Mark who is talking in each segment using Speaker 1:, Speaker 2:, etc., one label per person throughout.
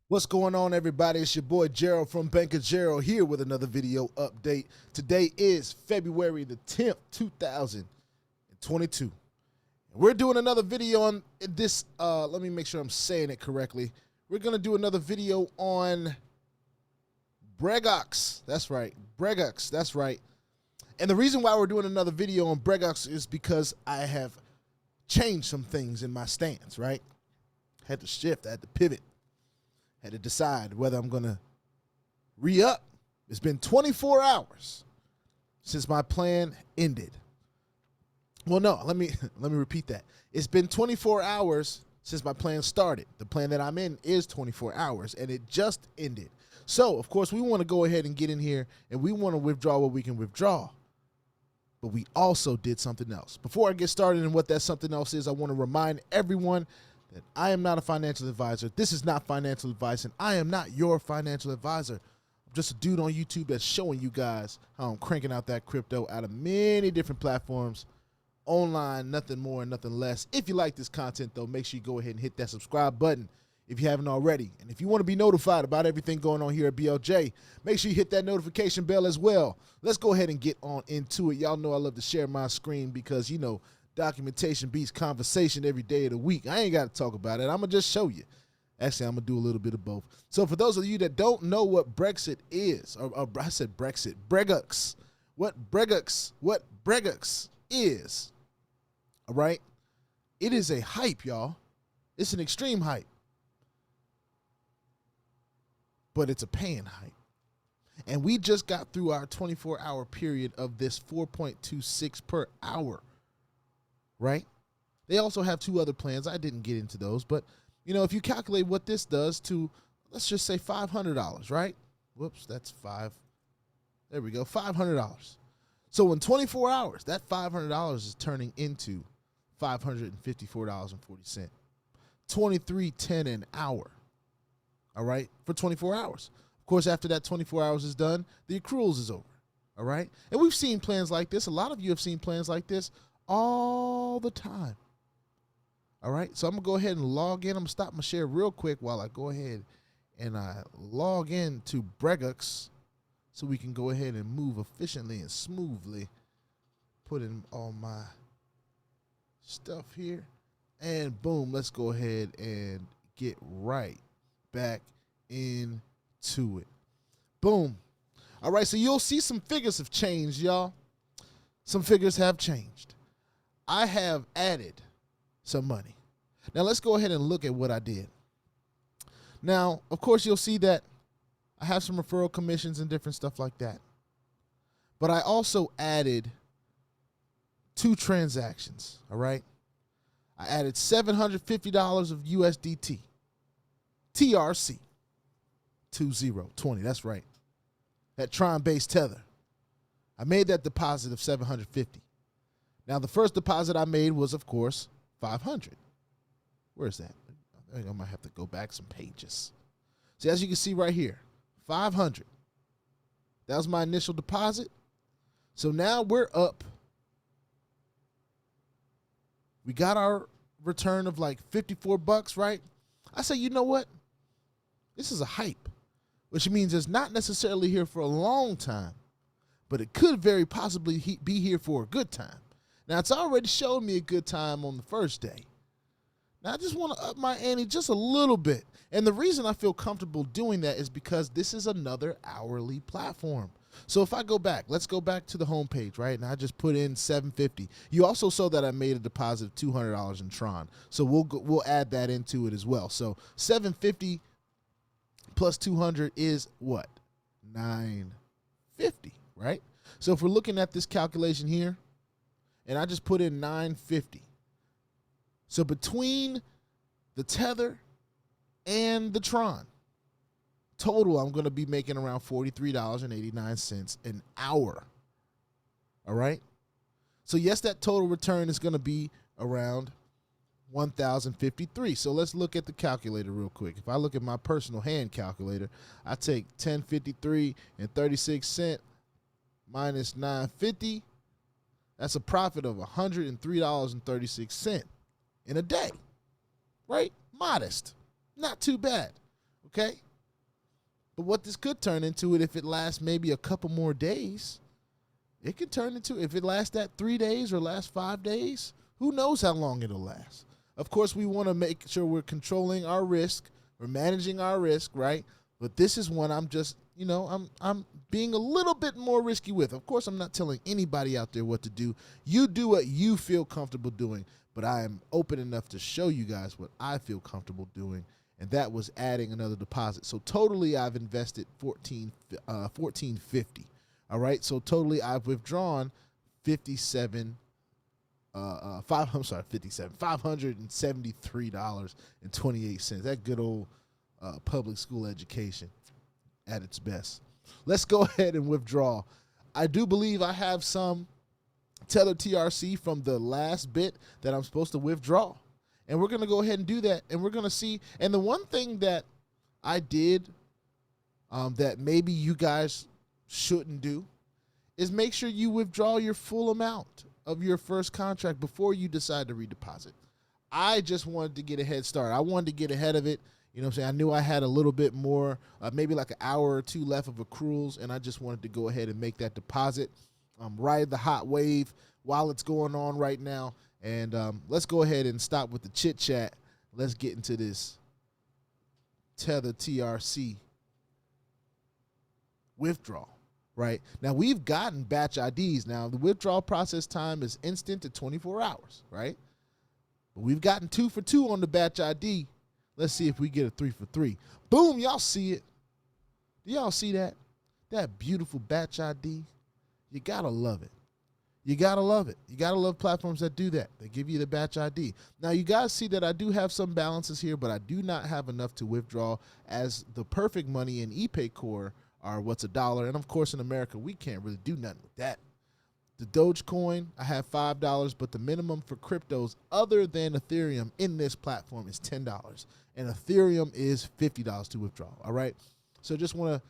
Speaker 1: What's going on, everybody? It's your boy Gerald from Banker Gerald here with another video update. Today is February the 10th, 2022. We're doing another video on this. Let me make sure I'm saying it correctly. We're going to do another video on Bregox. That's right. Bregox. That's right. And the reason why we're doing another video on Bregox is because I have changed some things in my stance, right? Had to shift. I had to pivot. Had to decide whether I'm going to re-up. It's been 24 hours since my plan ended. Well, no, let me repeat that. It's been 24 hours since my plan started. The plan that I'm in is 24 hours, and it just ended. So, of course, we want to go ahead and get in here, and we want to withdraw what we can withdraw. But we also did something else. Before I get started in what that something else is, I want to remind everyone that I am not a financial advisor. This is not financial advice, and I am not your financial advisor. I'm just a dude on YouTube that's showing you guys how I'm cranking out that crypto out of many different platforms, online, nothing more and nothing less. If you like this content, though, make sure you go ahead and hit that subscribe button if you haven't already. And if you want to be notified about everything going on here at BLJ, make sure you hit that notification bell as well. Let's go ahead and get on into it. Y'all know I love to share my screen because, you know, documentation beats conversation every day of the week. I ain't got to talk about it. I'm going to just show you. Actually, I'm going to do a little bit of both. So for those of you that don't know what Brexit is, or I said Brexit, Bregox, what Bregox is, all right? It is a hype, y'all. It's an extreme hype. But it's a paying hype. And we just got through our 24-hour period of this 4.26 per hour. Right? They also have two other plans. I didn't get into those, but you know, if you calculate what this does to, let's just say $500, right? Whoops, that's five. There we go, $500. So in 24 hours, that $500 is turning into $554.40. $23.10 an hour. All right, for 24 hours. Of course, after that 24 hours is done, the accruals is over. All right, and we've seen plans like this. A lot of you have seen plans like this all the time. All right, so I'm gonna go ahead and log in. I'm gonna stop my share real quick while I go ahead and I log in to Bregox so we can go ahead and move efficiently and smoothly. Put in all my stuff here, and boom, let's go ahead and get right back into it. Boom. All right, so you'll see some figures have changed, y'all. Some figures have changed. I have added some money. Now let's go ahead and look at what I did. Now, of course, you'll see that I have some referral commissions and different stuff like that. But I also added two transactions, all right? I added $750 of USDT. TRC. 2020, that's right. That Tron-based tether. I made that deposit of $750. Now, the first deposit I made was, of course, $500. Where's that? I think I might have to go back some pages. See, as you can see right here, $500. That was my initial deposit. So now we're up. We got our return of like 54 bucks, right? I say, you know what? This is a hype, which means it's not necessarily here for a long time, but it could very possibly be here for a good time. Now, it's already showed me a good time on the first day. Now, I just want to up my ante just a little bit. And the reason I feel comfortable doing that is because this is another hourly platform. So if I go back, let's go back to the homepage, right? And I just put in $750. You also saw that I made a deposit of $200 in Tron. So we'll add that into it as well. So $750 plus 200 is what? $950, right? So if we're looking at this calculation here, and I just put in $950. So between the tether and the Tron, total I'm going to be making around $43.89 an hour. All right? So yes, that total return is going to be around $1,053. So let's look at the calculator real quick. If I look at my personal hand calculator, I take $10.53 minus $950. That's a profit of $103.36 in a day, right? Modest, not too bad. okay? But what this could turn into, it if it lasts maybe a couple more days, it could turn into, if it lasts that 3 days or lasts 5 days, who knows how long it'll last. Of course, we want to make sure we're controlling our risk, we're managing our risk, right? But this is one I'm just, I'm being a little bit more risky with. Of course, I'm not telling anybody out there what to do. You do what you feel comfortable doing, but I am open enough to show you guys what I feel comfortable doing, and that was adding another deposit. So totally, I've invested $14.50. All right, so totally, I've withdrawn $573.28. That good old public school education at its best. Let's go ahead and withdraw. I do believe I have some Tether TRC from the last bit that I'm supposed to withdraw. And we're going to go ahead and do that. And we're going to see. And the one thing that I did that maybe you guys shouldn't do is make sure you withdraw your full amount of your first contract before you decide to redeposit. I just wanted to get a head start. I wanted to get ahead of it. You know what I'm saying? I knew I had a little bit more, maybe like an hour or two left of accruals, and I just wanted to go ahead and make that deposit, ride the hot wave while it's going on right now. And let's go ahead and stop with the chit chat. Let's get into this Tether TRC withdrawal. Right now, we've gotten batch IDs. Now, the withdrawal process time is instant to 24 hours, right? But we've gotten 2 for 2 on the batch ID. Let's see if we get a 3 for 3. Boom, y'all see it. Do y'all see that? That beautiful batch ID. You gotta love it. You gotta love it. You gotta love platforms that do that. They give you the batch ID. Now, you guys see that I do have some balances here, but I do not have enough to withdraw, as the perfect money in ePay Core are what's $1. And of course, in America, we can't really do nothing with that. The Dogecoin, I have $5, but the minimum for cryptos other than Ethereum in this platform is $10. And Ethereum is $50 to withdraw. All right. So just want to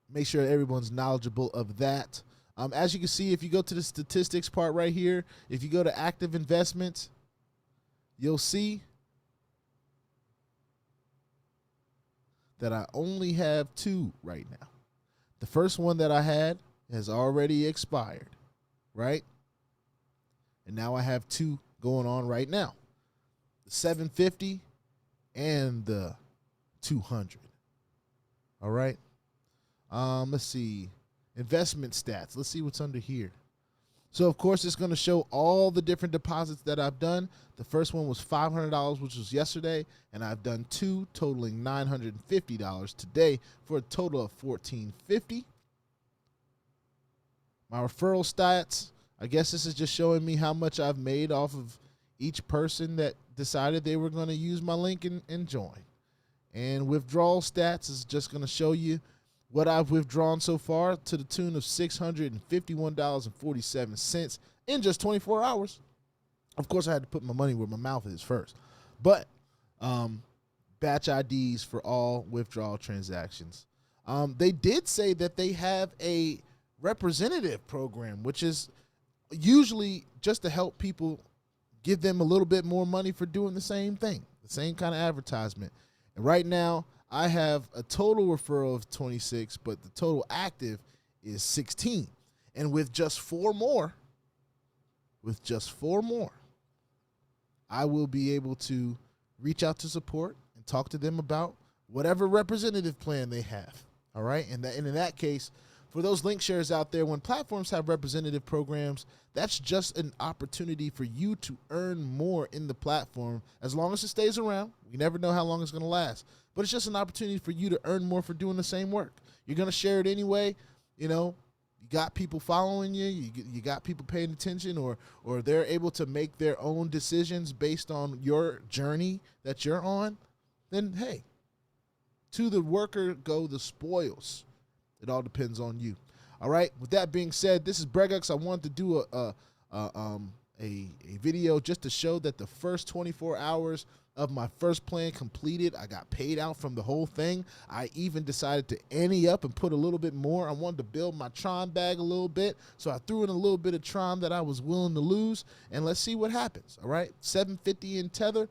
Speaker 1: make sure everyone's knowledgeable of that. As you can see, if you go to the statistics part right here, if you go to active investments, you'll see that I only have 2 right now. The first one that I had has already expired, right? And now I have 2 going on right now. The 750 and the 200. All right. Let's see. Investment stats. Let's see what's under here. So, of course, it's going to show all the different deposits that I've done. The first one was $500, which was yesterday, and I've done 2 totaling $950 today for a total of $1,450. My referral stats, I guess this is just showing me how much I've made off of each person that decided they were going to use my link and join. And withdrawal stats is just going to show you what I've withdrawn so far to the tune of $651.47 in just 24 hours. Of course, I had to put my money where my mouth is first. But batch IDs for all withdrawal transactions. They did say that they have a representative program, which is usually just to help people, give them a little bit more money for doing the same thing, the same kind of advertisement. And right now, I have a total referral of 26, but the total active is 16. And with just 4 more, I will be able to reach out to support and talk to them about whatever representative plan they have. All right. And in that case, for those link shares out there, when platforms have representative programs, that's just an opportunity for you to earn more in the platform as long as it stays around. We never know how long it's going to last. But it's just an opportunity for you to earn more for doing the same work. You're going to share it anyway. You know, you got people following you. You got people paying attention, or they're able to make their own decisions based on your journey that you're on. Then, hey, to the worker go the spoils. It all depends on you. All right. With that being said, this is Bregox. I wanted to do a video just to show that the first 24 hours of my first plan completed. I got paid out from the whole thing. I even decided to ante up and put a little bit more. I wanted to build my Tron bag a little bit, so I threw in a little bit of Tron that I was willing to lose, and let's see what happens. All right, 750 in Tether.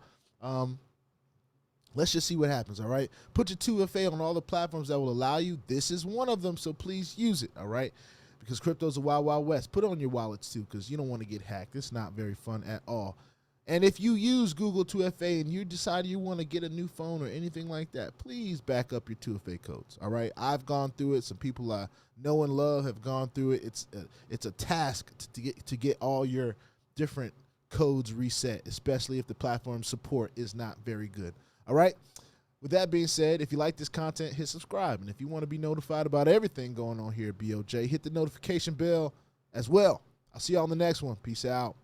Speaker 1: Let's just see what happens, all right? Put your 2FA on all the platforms that will allow you. This is one of them, so please use it, all right? Because crypto's a wild, wild west. Put it on your wallets, too, because you don't want to get hacked. It's not very fun at all. And if you use Google 2FA and you decide you want to get a new phone or anything like that, please back up your 2FA codes, all right? I've gone through it. Some people I know and love have gone through it. It's a task to get all your different codes reset, especially if the platform support is not very good. All right. With that being said, if you like this content, hit subscribe. And if you want to be notified about everything going on here at BOJ, hit the notification bell as well. I'll see you on the next one. Peace out.